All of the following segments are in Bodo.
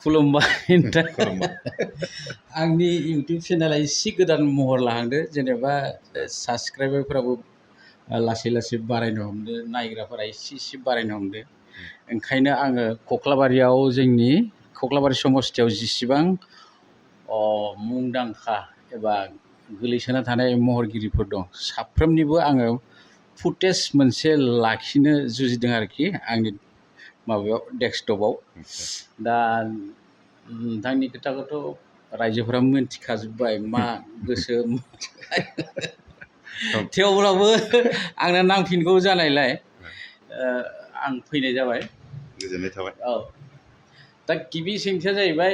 खुलुमबाय नोंथां। खुलुमबाय। आंनि इउटुब चेनेला एसे गोदान महर लाहांदो जेनेबा साबसक्राइबारफोराबो लासै लासै बारायनो हमदो, नायग्राफोरा एसे बारायनो हमदो। ओंखायनो आङो कक्लाबारियाव जोंनि कक्लाबारि समस्थियाव जेसेबां मुंदांखा एबा गोलैसोना थानाय महरगिरिफोर दं साफ्रोमनिबो आङो फुटेज मोनसे लाखिनो जुजिदों आरोखि आंनि माबायाव डेस्कटपआव। दा नोंथांनि खोथाखौथ' रायजोफोरा मिन्थिखाजोब्बाय मा गोसो थेवब्लाबो आंना नांफिनगौ जानायलाय आं फैनाय जाबाय। गोजोननाय थाबाय। औ, दा गिबि सोंथिया जाहैबाय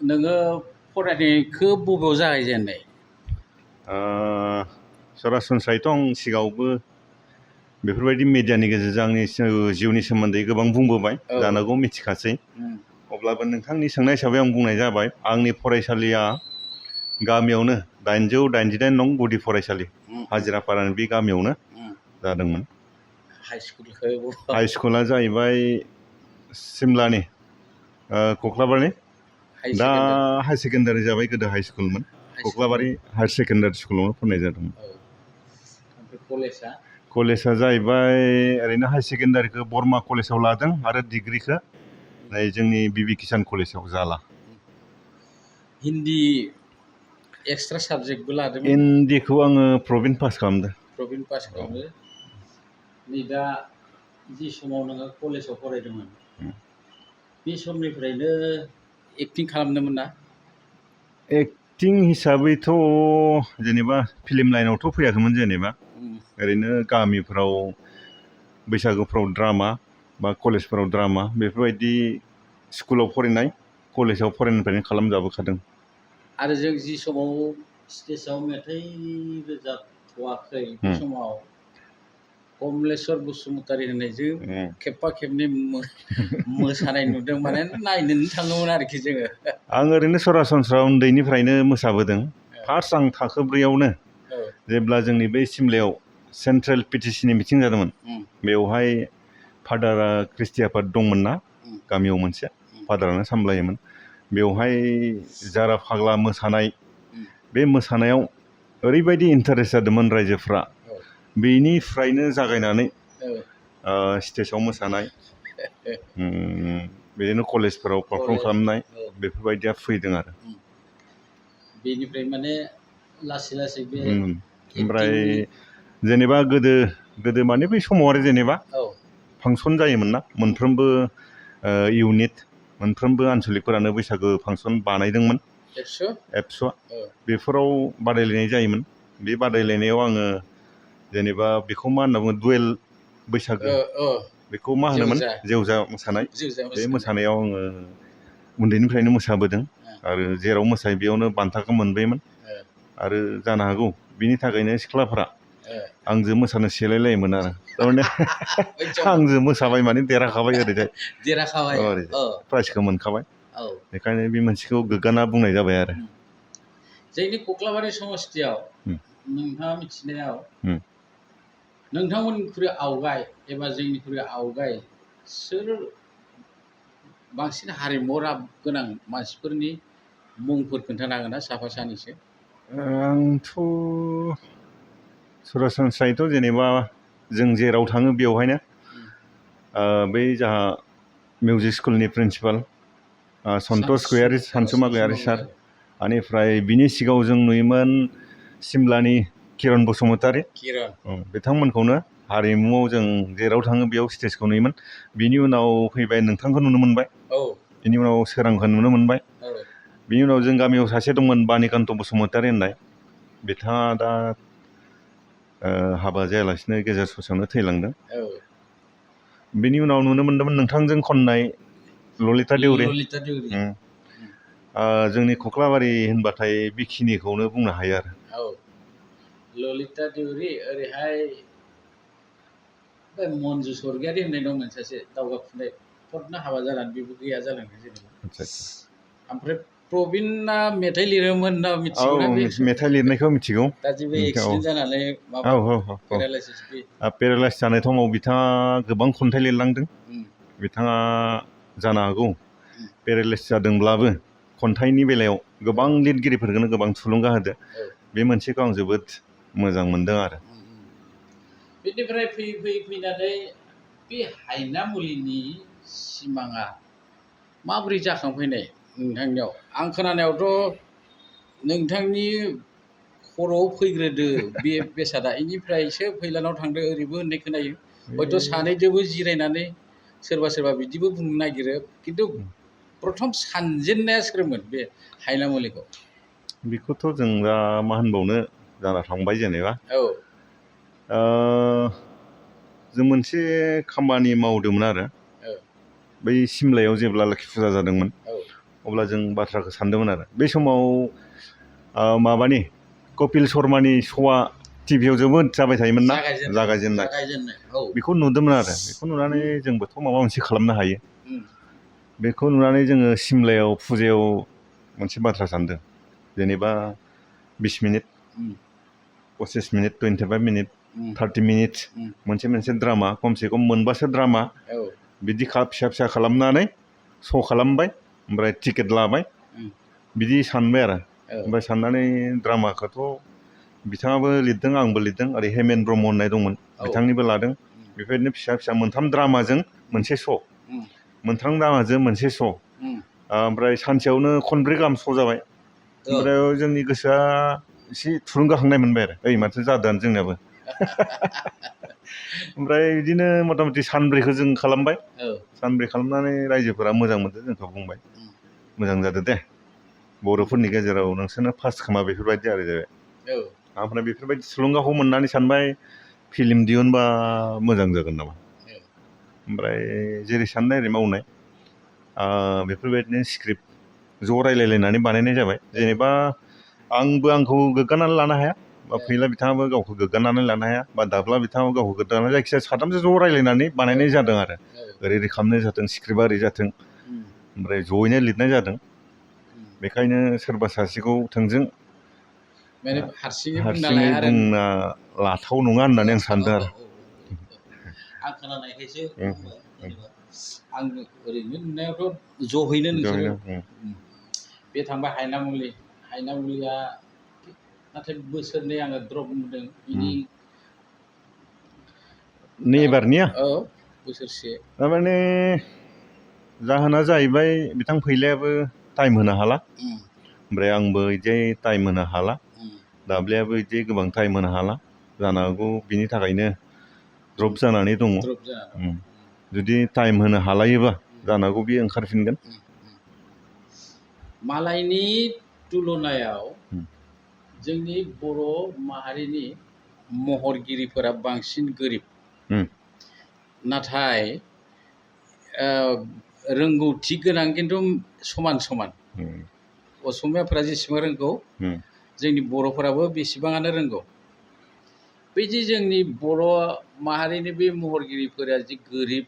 नोङो फरायनायखौ बबेयाव जागायजेननाय? सरासनस्रायैथ' आं सिगाङावबो बेफोरबायदि मिडियानि गेजेरजों आंनि जिउनि सोमोन्दै गोबां बुंबोबाय, जानांगौ मिथिखासै। अब्लाबो नोंथांनि सोंनाय हिसाबै आं बुंनाय जाबाय, आंनि फरायसालिया गामियावनो 889 नं गुदि फरायसालि हाजिरापारानि बे गामियावनो जादोंमोन। हाइ स्कुला जाहैबाय सिमलानि कक्लाबारि। दा हायार सेकेन्डारि जाबाय, गोदो हाइ स्कुलमोन। कक्लाबारि हायार सेकेन्डारि स्कुलावनो फरायनाय जादोंमोन। कलेजआ जाहैबाय ओरैनो हायार सेकेन्डारिखौ बरमा कलेजाव लादों आरो डिग्रिखौ जोंनि बिबि किसान कलेजाव जाला। हिन्दी एक्सट्रा साबजेक्टबो लादोंमोन? हिन्दीखौ आङो प्रभिन्स पास खालामदों। प्रभिन्स पास खालामदों। नै दा जि समाव नोङो कलेजाव फरायदोंमोन बे समनिफ्रायनो एक्टिं खालामदोंमोन ना? एक्टिं हिसाबैथ' जेनेबा फिल्म लाइनावथ' फैयाखैमोन जेनेबा। ओरैनो गामिफ्राव बैसागुफ्राव ड्रामा बा कलेजफोराव ड्रामा बेफोरबायदि स्कुलाव फरायनाय कलेजाव फरायनायनिफ्रायनो खालामजाबोखादों। आरो जों जि समाव स्टेजाव मेथाइ रोजाबथ'वाखै बे समाव कमलेस्वर बसुमतारी होननायजों खेबफा खेबनै मोसानाय नुदों, माने नायनोनो थाङोमोन आरोखि जोङो। आं ओरैनो सरासनस्रा उन्दैनिफ्रायनो मोसाबोदों। फार्स्ट आं थाखो 4आवनो जेब्ला जोंनि बै सिमलायाव सेन्ट्रेल पिटिसिनि मिटिं जादोंमोन, बेवहाय फादारा ख्रिस्टि आफाद दंमोन ना गामियाव मोनसे, फादारानो सामलायोमोन। बेवहाय जारा फाग्ला मोसानाय, बे मोसानायाव ओरैबायदि इन्टारेस्ट जादोंमोन रायजोफ्रा, बेनिफ्रायनो जागायनानै स्टेजाव मोसानाय, बिदिनो कलेजफोराव पारफर्म खालामनाय बेफोरबायदिया फैदों आरो। बेनिफ्राय माने लासै लासै बे ओमफ्राय जेनेबा गोदो माने बै समाव आरो जेनेबा फांसन जायोमोन ना, मोनफ्रोमबो इउनिट मोनफ्रोमबो आनसलिकफोरानो बैसागो फांसन बानायदोंमोन। एबसुआ बेफोराव बादायलायनाय जायोमोन। बे बादायलायनायाव आङो जेनेबा बेखौ मा होनना बुङो, दुवेल बैसागो, बेखौ मा होनोमोन, जेवजा मोसानाय। बे मोसानायाव आङो उन्दैनिफ्रायनो मोसाबोदों आरो जेराव मोसायो बेयावनो बान्थाखौ मोनबायमोन। आरो जानो हागौ बिनि थाखायनो सिख्लाफ्रा आंजों मोसानो सेलायलायोमोन आरो, थारमाने आंजों मोसाबाय माने देरहाखाबाय ओरैजाय, प्राइजखौ मोनखाबाय। बेखायनो बे मोनसेखौ गोग्गाना बुंनाय जाबाय आरो। जोंनि कक्लाबारि समस्थियाव नोंथाङा मिथिनायाव नोंथांमोननिख्रुइ आवगाय एबा जोंनिख्रुइ आवगाय सोर बांसिन हारिमु गोनां मानसिफोरनि मुंफोर खोन्थानो हागोन ना, साफा सानैसो? आंथ' सरासनस्रायैथ' जेनेबा जों जेराव थाङो बेवहायनो बै जोंहा मिउजिक स्कुलनि प्रिन्सिपाल सन्तस गयारि, सानसुमा गयारि सार, बेनिफ्राय बिनि सिगाङाव जों नुयोमोन सिमलानि किरन बसुमतारी, बिथांमोनखौनो हारिमुआव जों जेराव थाङो बेयाव स्टेजखौ नुयोमोन। बिनि उनाव फैबाय नोंथांखौ नुनो मोनबाय, बिनि उनाव सोरांखौ नुनो मोनबाय, बिनि उनाव जों गामियाव सासे दंमोन बानिकान्त बसुमतारी होननाय, बिथाङा दा हाबा जायालासिनो गेजेर ससेयावनो थैलांदों। बिनि उनाव नुनो मोन्दोंमोन नोंथांजों खननाय ललिता देउरि। जोंनि कक्लाबारि होनबाथाय बेखिनिखौनो बुंनो हायो आरो। ललिता देउरि, ओरैहाय मन्जु स्वर्गियारि होननाय दंमोन सासे दावगाफुनाय, फटनो हाबा जानानै बेबो गैया जालांदों जेनेबा। ओमफ्राय प्रबिना मेथाइ लिरोमोन ना मिथिगौ ना? बे मेथाइ लिरनायखौ मिथिगौ। दा जेबो एक्सिडेन्ट जानानै माबा पेरालाइसिस जानाय समाव बिथाङा गोबां खन्थाइ लिरलांदों। बिथाङा जानो हागौ पेरालाइसिस जादोंब्लाबो खन्थाइनि बेलायाव गोबां लिरगिरिफोरखौनो गोबां थुलुंगा होदो बे मोनसेखौ आं जोबोद मोजां मोनदों आरो बेनिफ्राय फैयै फैनानै बे हायनामुलिनि सिमाङा माबोरै जाखांफैनाय नोंथांनियाव आं खोनानायावथ' नोंथांनि खर'आव फैग्रोदो बे बेसादा इनिफ्रायसो फैलानाव थांदो ओरैबो होननाय खोनायो हयथ' सानैजोंबो जिरायनानै सोरबा बिदिबो बुंनो नागिरो खिन्थु प्रथम सानजेननाया सोरमोन बे हायनामुलिखौ बेखौथ' जों दा मा होनबावनो जाना थांबाय जेनेबा जों मोनसे खामानि मावदोंमोन आरो बै सिमलायाव जेब्ला लोखि फुजा जादोंमोन अब्ला जों बाथ्राखौ सानदोंमोन आरो बे समाव माबानि कपिल शर्मानि श'आ टिभियाव जोबोद जाबाय थायोमोन ना जागायजेननाय बेखौ नुदोंमोन आरो बेखौ नुनानै जोंबोथ' माबा मोनसे खालामनो हायो बेखौ नुनानै जोङो सिमलायाव फुजायाव मोनसे बाथ्रा सानदों जेनेबा 20 मिनिट 25 मिनिट 25 मिनिट 30 मिनिट मोनसे ड्रामा खमसे खम मोनबासो ड्रामा बिदि फिसा खालामनानै श' खालामबाय ओमफ्राय टिकेट लाबाय बिदि सानबाय आरो ओमफ्राय साननानै ड्रामाखौथ' बिथाङाबो लिरदों आंबो लिरदों ओरै हेमेन ब्रह्म होननाय दंमोन बिथांनिबो लादों बेबायदिनो फिसा मोनथाम ड्रामाजों मोनसे श' मोनथाम ड्रामाजों मोनसे श' ओमफ्राय सानसेयावनो खनब्रै गाहाम श' जाबाय ओमफ्राय जोंनि गोसोआ एसे थुलुंगाखांनाय मोनबाय आरो ओइ माथो जादोंआनो जोंनियाबो ओमफ्राय बिदिनो मथा मथि सानब्रैखौ जों खालामबाय सानब्रै खालामनानै रायजोफोरा मोजां मोनदों जोंखौ बुंबाय मोजां जादों दे बर'फोरनि गेजेराव नोंसोरनो फार्स्ट खोमा बेफोरबायदि आरो जाबाय ओमफ्राय बेफोरबायदि थुलुंगाखौ मोननानै सानबाय फिल्म दिहुनबा मोजां जागोन नामा ओमफ्राय जेरै साननाय ओरै मावनाय बेफोरबायदिनो स्क्रिप्ट ज' रायलायलायनानै बानायनाय जाबाय जेनेबा आंबो आंखौ गोग्गानानै लानो हाया बा फैला बिथाङाबो गावखौ गोग्गानानै लानो हाया बा दाब्ला बिथाङाबो गावखौ गोग्गानानै जायखिजाया साथामसो ज' रायलायनानै बानायनाय जादों आरो ओरै खालामनाय जाथों स्क्रिप्टआ ओरै जाथों ओमफ्राय जयैनो लिरनाय जादों बेखायनो सोरबा सासेखौ थोंजों हारसिङै बुंना लाथाव नङा होननानै आं सानदों आरो आं खोनानायखायसो आं ओरैनो नुनायावथ' जहैनो नोंसोरो बे थांबाय हायनामुलिया नाथाय बोसोरनै आङो द्रप नुदों बिनि एबारनिया बोसोरसे थारमाने जाहोना जाहैबाय बिथां फैलायाबो टाइम होनो हाला ओमफ्राय आंबो बिदि टाइम होनो हाला दाब्लायाबो बिदि गोबां टाइम होनो हाला जानो हागौ बिनि थाखायनो द्रप जानानै दङ जुदि टाइम होनो हालायोबा जानो हागौ बियो ओंखारफिनगोन मालायनि तुलनायाव जोंनि बर' माहारिनि महरगिरिफोरा बांसिन गोरिब नाथाय रोंगौथि गोनां खिन्थु समान असमियाफोरा जेसेबां रोंगौ जोंनि बर'फोराबो बेसेबाङानो रोंगौ बेदि जोंनि बर' माहारिनि बे महरगिरिफोरा जि गोरिब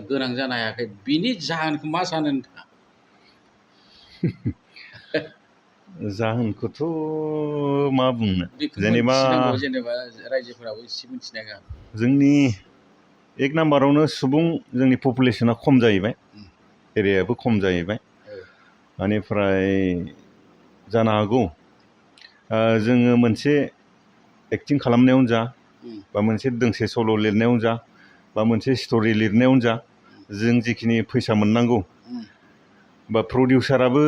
गोनां जानो हायाखै बिनि जाहोनखौ मा सानो नोंथाङा जाहोनखौथ' मा बुंनो जेनेबा रायजोफोराबो एसे मिथिनाय गाहाम जोंनि एक नाम्बारावनो जोंनि पपुलेसना खम जाहैबाय एरियायाबो खम जाहैबाय बेनिफ्राय जानो हागौ जोङो मोनसे एक्टिं खालामनायावनो जा बा मोनसे दोंसे सल' लिरनायावनो जा बा मोनसे स्ट'रि लिरनायावनो जा जों जिखिनि फैसा मोननांगौ बा प्रडिउसाराबो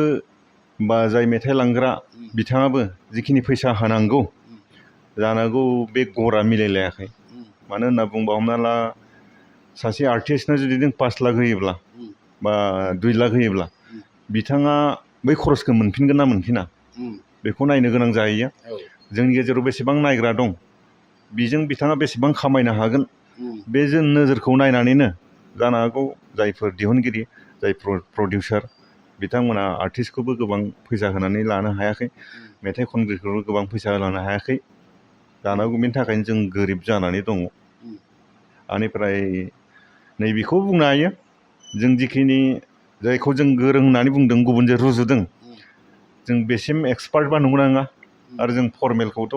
बा जाय मेथाइ लांग्रा बिथाङाबो जिखिनि फैसा होनांगौ जानो हागौ बे गरा मिलायलायाखै मानो होनना बुंबा हमना ला सासे आर्टिस्टनो जुदि नों 5 लाख होयोब्ला बा 2 लाख होयोब्ला बिथाङा बै खरसखौ मोनफिनगोन ना मोनफिना बेखौ नायनो गोनां जाहैयो जोंनि गेजेराव बेसेबां नायग्रा दं बेजों बिथाङा बेसेबां खामायनो हागोन बे जों नोजोरखौ नायनानैनो जानो हागौ जायफोर दिहुनगिरि जाय प्रडिउसार बिथांमोना आर्टिस्टखौबो गोबां फैसा होनानै लानो हायाखै मेथाइ खनगिरिखौबो गोबां फैसा होलांनो हायाखै जानो हागौ बेनि थाखायनो जों गोरिब जानानै दङ बेनिफ्राय नैबेखौ बुंनो हायो जों जिखिनि जायखौ जों गोरों होननानै बुंदों गुबुनजों रुजुदों जों बेसिम एक्सपार्टबा नंगौना नङा आरो जों फरमेलखौथ'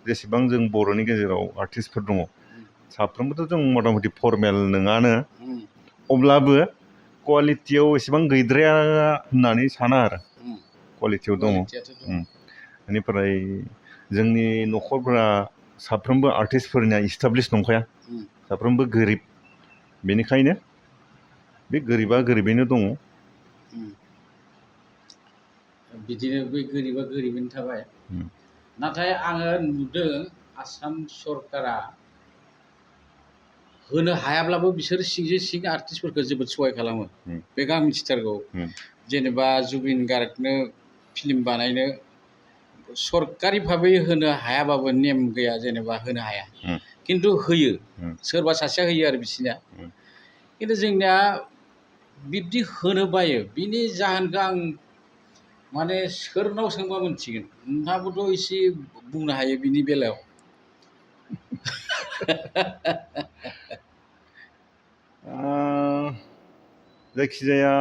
जेसेबां जों बर'नि गेजेराव आर्टिस्टफोर दङ साफ्रोमबोथ' जों मथा मथि फरमेल नङानो अब्लाबो कुवालिटियाव एसेबां गैद्राया होननानै साना आरो कुवालिटियाव दङ बेनिफ्राय जोंनि न'खरफोरा साफ्रोमबो आर्टिस्टफोरनिया इस्टाब्लिश नंखाया साफ्रोमबो गोरिब बेनिखायनो बे गोरिबा गोरिबैनो दङ बिदिनो बै गोरिबा गोरिबैनो थाबाय नाथाय आङो नुदों आसाम सरकारा होनो हायाब्लाबो बिसोर सिंजों सिं आर्टिस्टफोरखौ जोबोद सहाय खालामो बेखौ आं मिथिथारगौ जेनेबा जुबिन गार्गनो फिल्म बानायनो सरकारि भाबै होनो हायाबाबो नेम गैया जेनेबा होनो हाया खिन्थु होयो सोरबा सासेया होयो आरो बिसिनिया खिन्थु जोंनिया बिब्दि होनो बायो बिनि जाहोनखौ आं माने सोरनाव सोंबा मोनथिगोन नोंथाङाबोथ' एसे बुंनो हायो बिनि बेलायाव जायखिजाया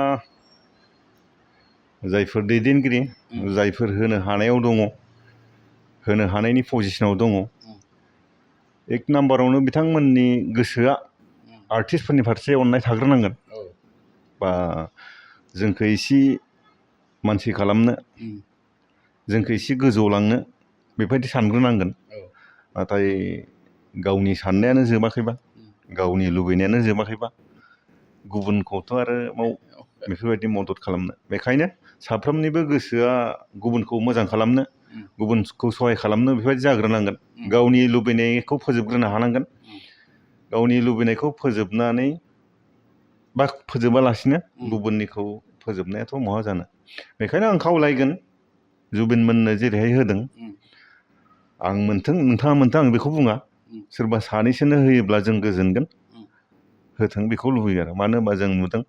जायफोर दैदेनगिरि जायफोर होनो हानायाव दङ होनो हानायनि पजिसनाव दङ एक नाम्बारावनो बिथांमोननि गोसोआ आर्टिस्टफोरनि फारसे अननाय थाग्रोनांगोन बा जोंखौ एसे मानसि खालामनो जोंखौ एसे गोजौआव लांनो बेबायदि सानग्रोनांगोन नाथाय गावनि साननायानो जोबाखैबा गावनि लुबैनायानो जोबाखैबा गुबुनखौथ' आरो बेफोरबायदि मदद खालामनो बेखायनो साफ्रोमनिबो गोसोआ गुबुनखौ मोजां खालामनो गुबुनखौ सहाय खालामनो बेबायदि जाग्रोनांगोन गावनि लुबैनायखौ फोजोबग्रोनो हानांगोन गावनि लुबैनायखौ फोजोबनानै बा फोजोबालासिनो गुबुननिखौ फोजोबनायाथ' बहा जानो बेखायनो आं खावलायगोन जुबिन मोननो जेरैहाय होदों आं मोन्थों नोंथाङा मोन्थों आं बेखौ बुङा सोरबा सानैसोनो होयोब्ला जों गोजोनगोन होथों बेखौ लुबैयो आरो मानो होनबा जों नुदों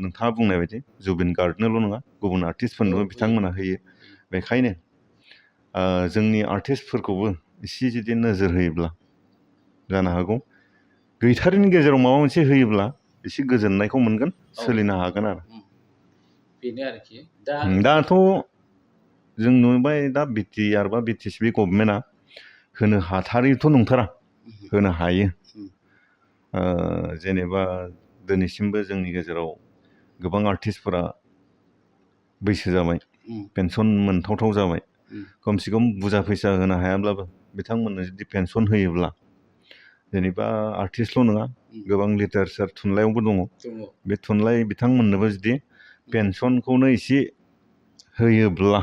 नोंथाङा बुंनाय बायदि जुबिन गार्गनोल' नङा गुबुन आर्टिस्टफोरनोबो बिथांमोना होयो बेखायनो जोंनि आर्टिस्टफोरखौबो एसे जुदि नोजोर होयोब्ला जानो हागौ गैथारिनि गेजेराव माबा मोनसे होयोब्ला एसे गोजोननायखौ मोनगोन सोलिनो हागोन आरो बेनो आरोखि दाथ' जों नुबाय दा बिटिआर बा बिटिसि गभर्नमेन्टआ होनो हाथारिथ' नंथारा होनो हायो जेनेबा दिनैसिमबो जोंनि गेजेराव गोबां आर्टिस्टफोरा बैसो जाबाय पेन्सन मोनथावथाव जाबाय खमसे खम बुरजा फैसा होनो हायाब्लाबो बिथांमोननो जुदि पेन्सन होयोब्ला जेनेबा आर्टिस्टल' नङा गोबां लिटारेचार थुनलाइयावबो दङ बे थुनलाइ बिथांमोननोबो जुदि पेन्सनखौनो एसे होयोब्ला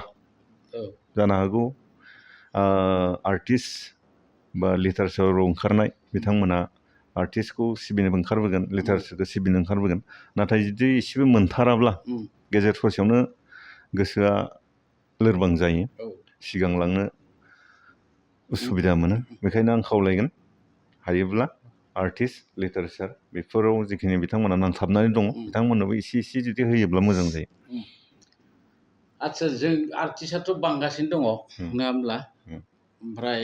जानो हागौ आर्टिस्ट बा लिटारेचाराव ओंखारनाय बिथांमोना आर्टिस्टखौ सिबिनो ओंखारबोगोन लिटारेचारखौ सिबिनो ओंखारबोगोन नाथाय जुदि एसेबो मोनथाराब्ला गेजेर ससेयावनो गोसोआ लोरबां जायो सिगांलांनो उसुबिदा मोनो बेखायनो आं खावलायगोन हायोब्ला आर्टिस्ट लिटारेचार बेफोराव जिखिनि बिथांमोना नांथाबनानै दङ बिथांमोननोबो एसे एसे जुदि होयोब्ला मोजां जायो आदसा जों आर्टिस्टआथ' बांगासिनो दङ नङा होमब्ला ओमफ्राय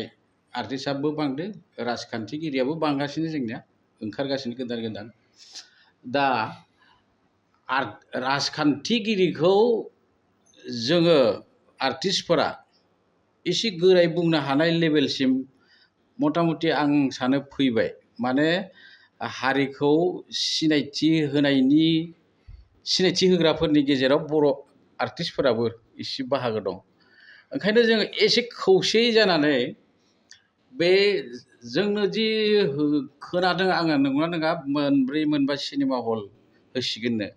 आर्टिस्टआबो बांदों राजखान्थिगिरियाबो बांगासिनो जोंनिया ओंखारगासिनो गोदान गोदान दा राजखान्थिगिरिखौ जोङो आर्टिस्टफोरा एसे गोरायै बुंनो हानाय लेभेलसिम मथा मथि आं सानो फैबाय माने हारिखौ सिनायथि होग्राफोरनि गेजेराव बर' आर्टिस्टफोराबो एसे बाहागो दं ओंखायनो जोङो एसे खौसेयै जानानै बे जोंनो जि खोनादों आङो नंगौना नङा मोनब्रै मोनबा सिनेमा हल होसिगोननो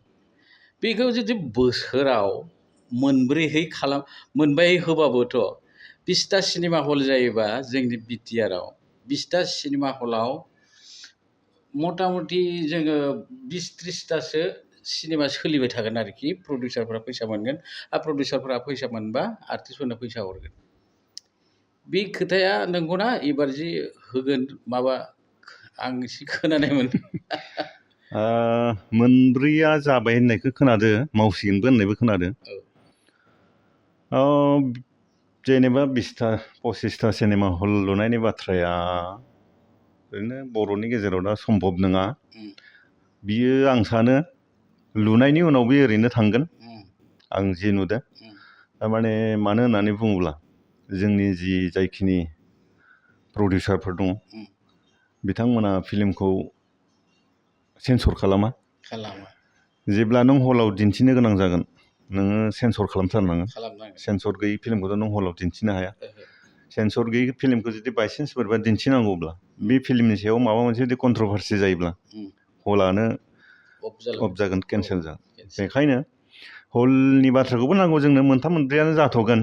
बेखौ जुदि बोसोराव मोनबायै होबाबोथ' 20टा सिनेमा हल जायोबा जोंनि बिटिआरआव 20टा सिनेमा हलाव मथा मथि जोङो 20-30टासो सिनेमा सोलिबाय थागोन आरोखि प्रडिउसारफोरा फैसा मोनगोन आरो प्रडिउसारफोरा फैसा मोनबा आर्टिस्टफोरनो फैसा हरगोन बे खोथाया नंगौना एबार जि होगोन माबा आं एसे खोनानायमोन मोनब्रैया जाबाय होननायखौ खोनादो मावसिगोनबो होननायबो खोनादो जेनेबा 20टा-25टा सिनेमा हल लुनायनि बाथ्राया ओरैनो बर'नि गेजेराव दा सम्भब नङा बियो आं सानो लुनायनि उनाव बे ओरैनो थांगोन आं जि नुदों थारमाने मानो होननानै बुङोब्ला जोंनि जि जायखिनि प्रडिउसारफोर दङ बिथांमोना फिल्मखौ सेन्सर खालामा जेब्ला नों हलाव दिन्थिनो गोनां जागोन नोङो सेन्सर खालामथारनांगोन खालामनांगोन सेन्सर गैयै फिल्मखौथ' नों हलाव दिन्थिनो हाया ओहो सेन्सर गैयै फिल्मखौ जुदि बायसान्स बोरैबा दिन्थिनांगौब्ला बे फिल्मनि सायाव माबा मोनसे जुदि कन्ट्रभारसि जायोब्ला हलानो अफ जागोन केन्सेल जागोन बेखायनो हलनि बाथ्राखौबो नांगौ जोंनो मोनथाम मोनब्रैयानो जाथ'गोन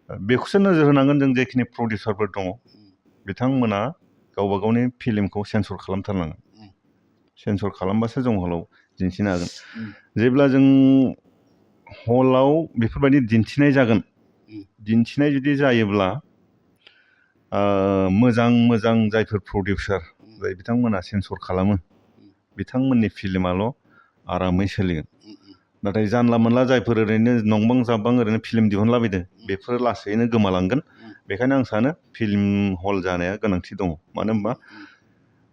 बेखौसो नोजोर होनांगोन जों जेखिनि प्रडिउसारफोर दङ बिथांमोना गावबा गावनि फिल्मखौ सेन्सर खालामथारनांगोन सेन्सर खालामबासो जों हलाव दिन्थिनो हागोन जेब्ला जों हलाव बेफोरबायदि दिन्थिनाय जागोन दिन्थिनाय जुदि जायोब्ला मोजां मोजां जायफोर प्रडिउसार जाय बिथांमोना सेन्सर खालामो बिथांमोननि फिल्माल' आरामै सोलिगोन नाथाय जानला मोनला जायफोर ओरैनो नंबां जाबां ओरैनो फिल्म दिहुनलाबायदों बेफोर लासैनो गोमालांगोन बेखायनो आं सानो फिल्म हल जानाया गोनांथि दङ मानो होनबा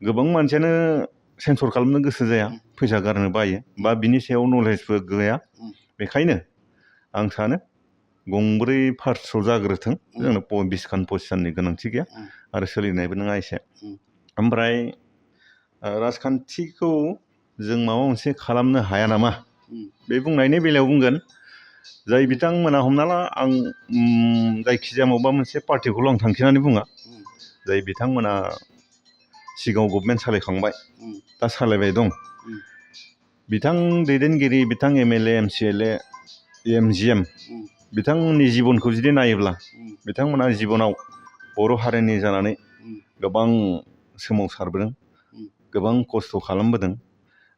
गोबां मानसियानो सेन्सर खालामनो गोसो जाया फैसा गारनो बायो बा बिनि सायाव नलेजबो गैया बेखायनो आं सानो गंब्रै पार्ट्सआव जाग्रोथों जोंनो 20 खान 25 खाननि गोनांथि गैया आरो सोलिनायबो नङा एसे ओमफ्राय राजखान्थिखौ जों माबा मोनसे खालामनो हाया नामा बे बुंनायनि बेलायाव बुंगोन जाय बिथांमोना हमना ला आं जायखिजाया माबा मोनसे पार्टिखौल' आं थांखिनानै बुङा जाय बिथांमोना सिगाङाव गभर्नमेन्ट सालायखांबाय दा सालायबाय दं बिथां दैदेनगिरि बिथां MLA MCLA MGM बिथांमोननि जिबनखौ जुदि नायोब्ला बिथांमोना जिबनाव बर' हारिनि जानानै गोबां सोमावसारबोदों गोबां खस्थ' खालामबोदों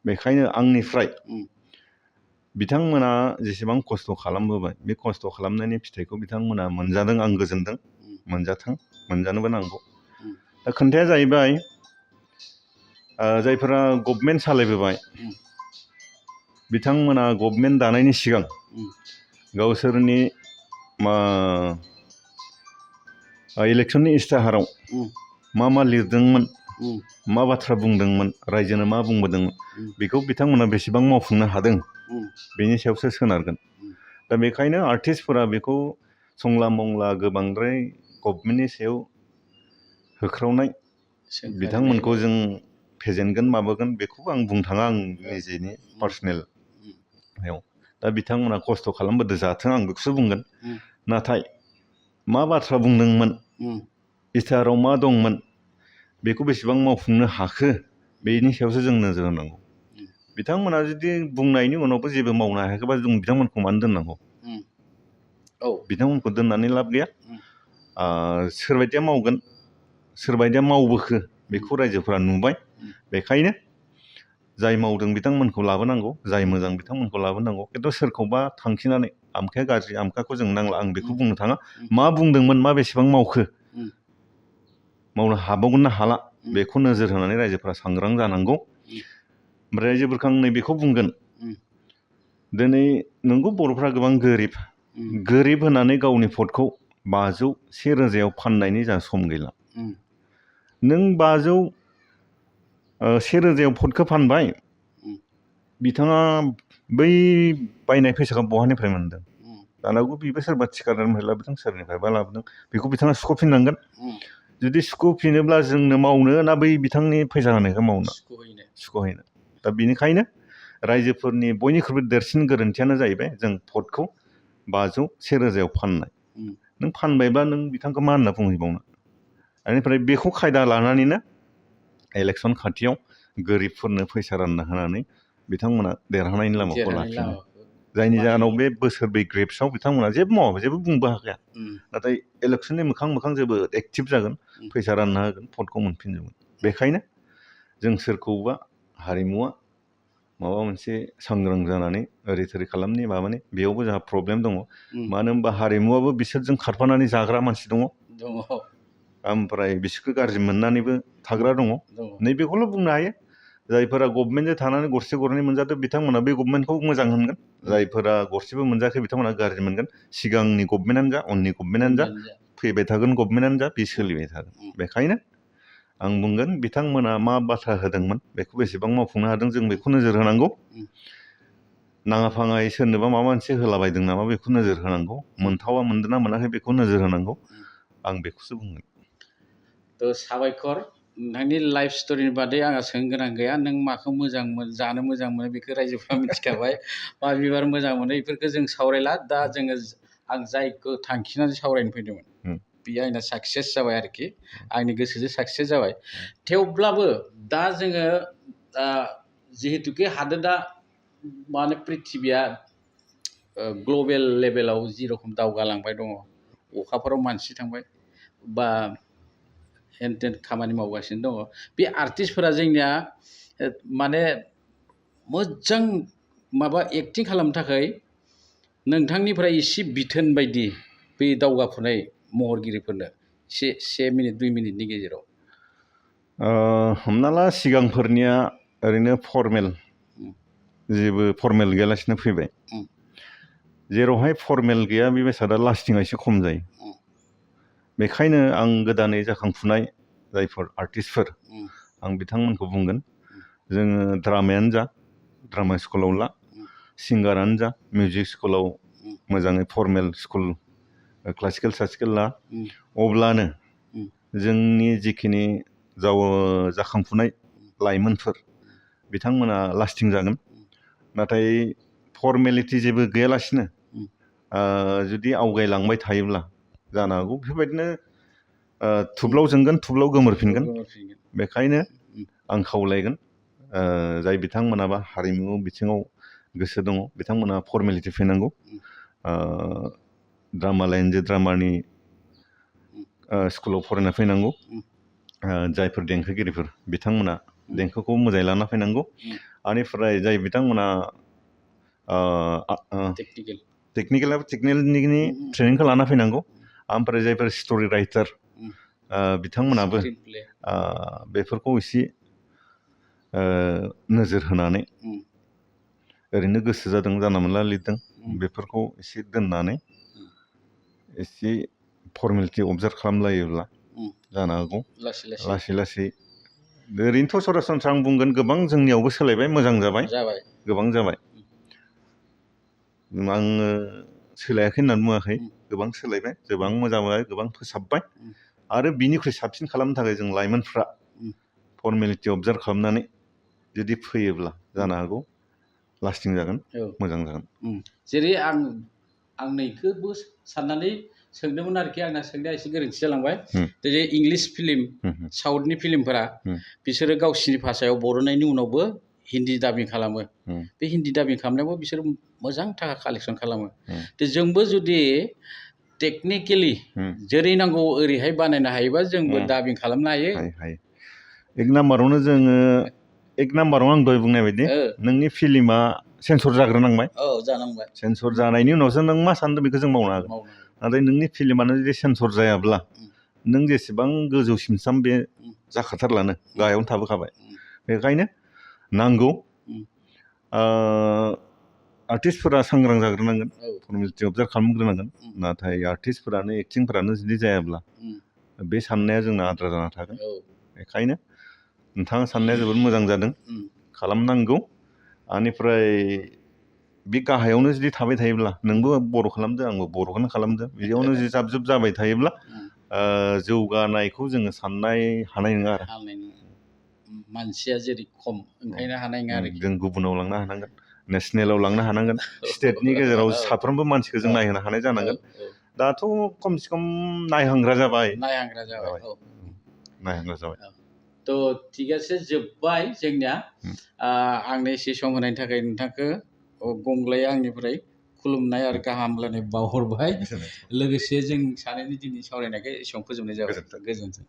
बेखायनो आंनिफ्राय बिथांमोना जेसेबां खस्थ' खालामबोबाय बे खस्थ' खालामनायनि फिथाइखौ बिथांमोना मोनजादों आं गोजोनदों मोनजाथों मोनजानोबो नांगौ दा खोथाया जाहैबाय जायफोरा गभर्नमेन्ट सालायबोबाय बिथांमोना गभर्नमेन्ट दानायनि सिगां गावसोरनि इलेक्सननि इस्ताहाराव मा लिरदोंमोन मा बाथ्रा बुंदोंमोन रायजोनो मा बुंबोदोंमोन बेखौ बिथांमोना बेसेबां मावफुंनो हादों बेनि सायावसो सोनारगोन दा बेखायनो आर्टिस्टफोरा बेखौ संला मंला गोबांद्राय गभर्नमेन्टनि सायाव होख्रावनाय बिथांमोनखौ जों फेजेनगोन माबागोन बेखौबो आं बुंनो थाङा आं निजेनि पार्सनेल दा बिथांमोना खस्थ' खालामबोदों जाथों आं बेखौसो बुंगोन नाथाय मा बाथ्रा बुंदोंमोन इस्ताहाराव मा दंमोन बेखौ बेसेबां मावफुंनो हाखो बेनि सायावसो जों नोजोर होनांगौ बिथांमोना जुदि बुंनायनि उनावबो जेबो मावनो हायाखैबा जों बिथांमोनखौ मानो दोननांगौ बिथांमोनखौ दोननानै लाब गैया सोरबायदिया मावगोन सोरबायदिया मावबोखो बेखौ रायजोफोरा नुबाय बेखायनो जाय मावदों बिथांमोनखौ लाबोनांगौ जाय मोजां बिथांमोनखौ लाबोनांगौ खिन्थु सोरखौबा थांखिनानै आमखाया गाज्रि आमखाखौ जों नांला आं बेखौ बुंनो थाङा मा बुंदोंमोन मा बेसेबां मावखो मावनो हाबावगोन ना हाला बेखौ नोजोर होनानै रायजोफोरा सांग्रां जानांगौ ओमफ्राय रायजोफोरखौ आं नैबेखौ बुंगोन दिनै नंगौ बर'फ्रा गोबां गोरिब होनानै गावनि भटखौ 500 1000 फाननायनि जा सम गैला नों 500 1000 भटखौ फानबाय बिथाङा बै बायनाय फैसाखौ बहानिफ्राय मोनदों जानांगौ बेबो सोरबा थिखादारनिफ्राय लाबोदों सोरनिफ्रायबा लाबोदों बेखौ बिथाङा सुख'फिननांगोन जुदि सुख'फिनोब्ला जोंनो मावनो ना बै बिथांनि फैसा होनायखौ मावनो सुख'हैनो दा बेनिखायनो रायजोफोरनि बयनिख्रुइबो देरसिन गोरोन्थियानो जाहैबाय जों भटखौ 500 1000 फाननाय नों फानबायबा नों बिथांखौ मा होनना बुंहैबावनो बेनिफ्राय बेखौ खायदा लानानैनो इलेक्सन खाथियाव गोरिबफोरनो फैसा रानना होनानै बिथांमोना देरहानायनि लामाखौ लाफिनो जायनि जाहोनाव बे बोसोरब्रै ग्रेप्सआव बिथांमोना जेबो मावाखै जेबो बुंबो हाखाया नाथाय इलेक्सननि मोखां मोखां जोबोद एक्टिभ जागोन फैसा रानना होगोन भटखौ मोनफिनजोबगोन बेखायनो जों सोरखौबा हारिमुआ माबा मोनसे सांग्रां जानानै ओरै थोरै खालामनि माबानि बेयावबो जोंहा प्रब्लेम दङ मानो होनबा हारिमुआबो बिसोरजों खारफानानै जाग्रा मानसि दङ ओमफ्राय बिसोरखौ गाज्रि मोननानैबो थाग्रा दङ नैबेखौल' बुंनो हायो जायफोरा गभर्नमेन्टजों थानानै गरसे गरनै मोनजादों बिथांमोना बे गभर्नमेन्टखौ मोजां होनगोन जायफोरा गरसेबो मोनजायाखै बिथांमोना गाज्रि मोनगोन सिगांनि गभर्नमेन्टआनो जा उननि गभर्नमेन्टआनो जा फैबाय थागोन गभर्नमेन्टआनो जा बे सोलिबाय थागोन बेखायनो आं बुंगोन बिथांमोना मा बाथ्रा होदोंमोन बेखौ बेसेबां मावफुंनो हादों जों बेखौ नोजोर होनांगौ नाङा फाङायै सोरनोबा माबा मोनसे होलाबायदों नामा बेखौ नोजोर होनांगौ मोनथावा मोनदों ना मोनाखै बेखौ नोजोर होनांगौ आं बेखौसो बुंगोन साबायखर नोंथांनि लाइफ स्ट'रिनि बादै आंहा सोंनो गोनां गैया। नों माखौ मोजां जानो मोजां मोनो बेखौ रायजोफ्रा मिथिखाबाय। मा बिबार मोजां मोनो बेफोरखौ जों सावरायला। दा जोङो आं जायखौ थांखिनानै सावरायनो फैदोंमोन बेयो आंना साक्सेस जाबाय आरोखि। आंनि गोसोजों साक्सेस जाबाय। थेवब्लाबो दा जोङो जिहेतुके हादोरा माने प्रिथिबिया ग्लबेल लेभेलाव जिरखम दावगालांबाय दङ, अखाफोराव मानसि थांबाय बा हेन टेन खामानि मावगासिनो दङ, बे आर्टिस्टफोरा जोंनिया माने मोजां माबा एक्टिं खालामनो थाखाय नोंथांनिफ्राय एसे बिथोन बायदि बे दावगाफुनाय महरगिरिफोरनो एसे 1 मिनिट 2 मिनिटनि गेजेराव। हमना ला सिगांफोरनिया ओरैनो फर्मेल, जेबो फर्मेल गैयालासिनो फैबाय। जेरावहाय फर्मेल गैया बे बेसादा लास्टिंआ एसे खम जायो। बेखायनो आं गोदानै जाखांफुनाय जायफोर आर्टिस्टफोर, आं बिथांमोनखौ बुंगोन, जोङो ड्रामायानो जा ड्रामा स्कुलाव ला, सिंगारानो जा मिउजिक स्कुलाव मोजाङै फर्मेल स्कुल क्लासिकेल सासिकेल ला, अब्लानो जोंनि जिखिनि जाखांफुनाय लाइमोनफोर बिथांमोना लास्टिं जागोन। नाथाय फर्मेलिटि जेबो गैयालासिनो जुदि आवगायलांबाय थायोब्ला जानो हागौ बेफोरबायदिनो थुब्लाव जोंगोन थुब्लाव गोमोरफिनगोन। बेखायनो आं खावलायगोन जाय बिथांमोनाबा हारिमु बिथिङाव गोसो दङ बिथांमोना फर्मेलिटि फैनांगौ। ड्रामा लाइनजों ड्रामानि स्कुलाव फरायना फैनांगौ। जायफोर देंखोगिरिफोर बिथांमोना देंखोखौ मोजाङै लाना फैनांगौ। बेनिफ्राय जाय बिथांमोना टेकनिकेलनि ट्रेनिंखौ लाना फैनांगौ। ओमफ्राय जायफोर स्ट'रि राइटार बिथांमोनाबो बेफोरखौ एसे नोजोर होनानै, ओरैनो गोसो जादों जानला मोनला लिरदों बेफोरखौ एसे दोननानै एसे फर्मेलिटि अबजार्भ खालामलायोब्ला जानो हागौ लासै लासै। ओरैनोथ' सरासनस्रा आं बुंगोन गोबां जोंनियावबो सोलायबाय, मोजां जाबाय, गोबां जाबाय। आङो सोलायाखै होननानै बुङाखै, गोबां सोलायबाय, गोबां मोजां जाबाय, गोबां फोसाबबाय। आरो बिनिख्रुइ साबसिन खालामनो थाखाय जों लाइमोनफ्रा फर्मेलिटि अबजार्भ खालामनानै जुदि फैयोब्ला जानो हागौ लास्टिं जागोन, मोजां जागोन। जेरै आं नैखौबो साननानै सोंदोंमोन आरोखि, आंना सोंनाया एसे गोरोन्थि जालांबाय। जेरै इंलिस फिल्म, साउथनि फिल्मफोरा बिसोरो गावसिनि भाषायाव बर'नायनि उनावबो हिन्दी दाबिं खालामो। बे हिन्दी दाबिं खालामनायावबो बिसोर मोजां थाखा कालेक्सन खालामो। जोंबो जुदि टेकनिकेलि जेरै नांगौ ओरैहाय बानायनो हायोबा जोंबो दाबिं खालामनो हायो। एक नाम्बारावनो जोङो आं दहाय बुंनाय बायदि नोंनि फिल्मा सेन्सर जाग्रोनांबाय। सेन्सर जानायनि उनावसो नों मा सानदों बेखौ जों मावनो हागोन। नाथाय नोंनि फिल्मानो जुदि सेन्सर जायाब्ला नों जेसेबां गोजौसिमसाम बे जाखाथारलानो गाहायावनो थाबोखाबाय। बेखायनो नांगौ आर्टिस्टफोरा सांग्रां जाग्रोनांगोन, फर्मेलिटि अबजार्भ खालामग्रोनांगोन। नाथाय आर्टिस्टफोरानो एक्टिंफोरानो जुदि जायाब्ला बे साननाया जोंना आद्रा जाना थागोन। बेखायनो नोंथाङा साननाया जोबोद मोजां जादों, खालामनांगौ। बेनिफ्राय बे गाहायावनो जुदि थाबाय थायोब्ला, नोंबो बर' खालामदो आंबो बर'खौनो खालामदो, बिदियावनो जुदि जाब जुब जाबाय थायोब्ला जौगानायखौ जोङो साननाय हानाय नङा आरो। मानसिया जेरै खम ओंखायनो हानाय नङा आरोखि। जों गुबुनाव लांनो हानांगोन, नेसनेलाव लांनो हानांगोन, स्टेटनि गेजेराव साफ्रोमबो मानसिखौ जों नायहोनो हानाय जानांगोन। दाथ' खमसे खम नायहांग्रा जाबाय। थ' थिगासे जोब्बाय जोंनिया। आंनो एसे सम होनायनि थाखाय नोंथांखौ गंग्लाय आंनिफ्राय खुलुमनाय आरो गाहाम हामलायनाय बावहरबाय। लोगोसे जों सानैनि दिनै सावरायनायखौ एसेबां फोजोबनाय जाबाय। गोजोन्थों।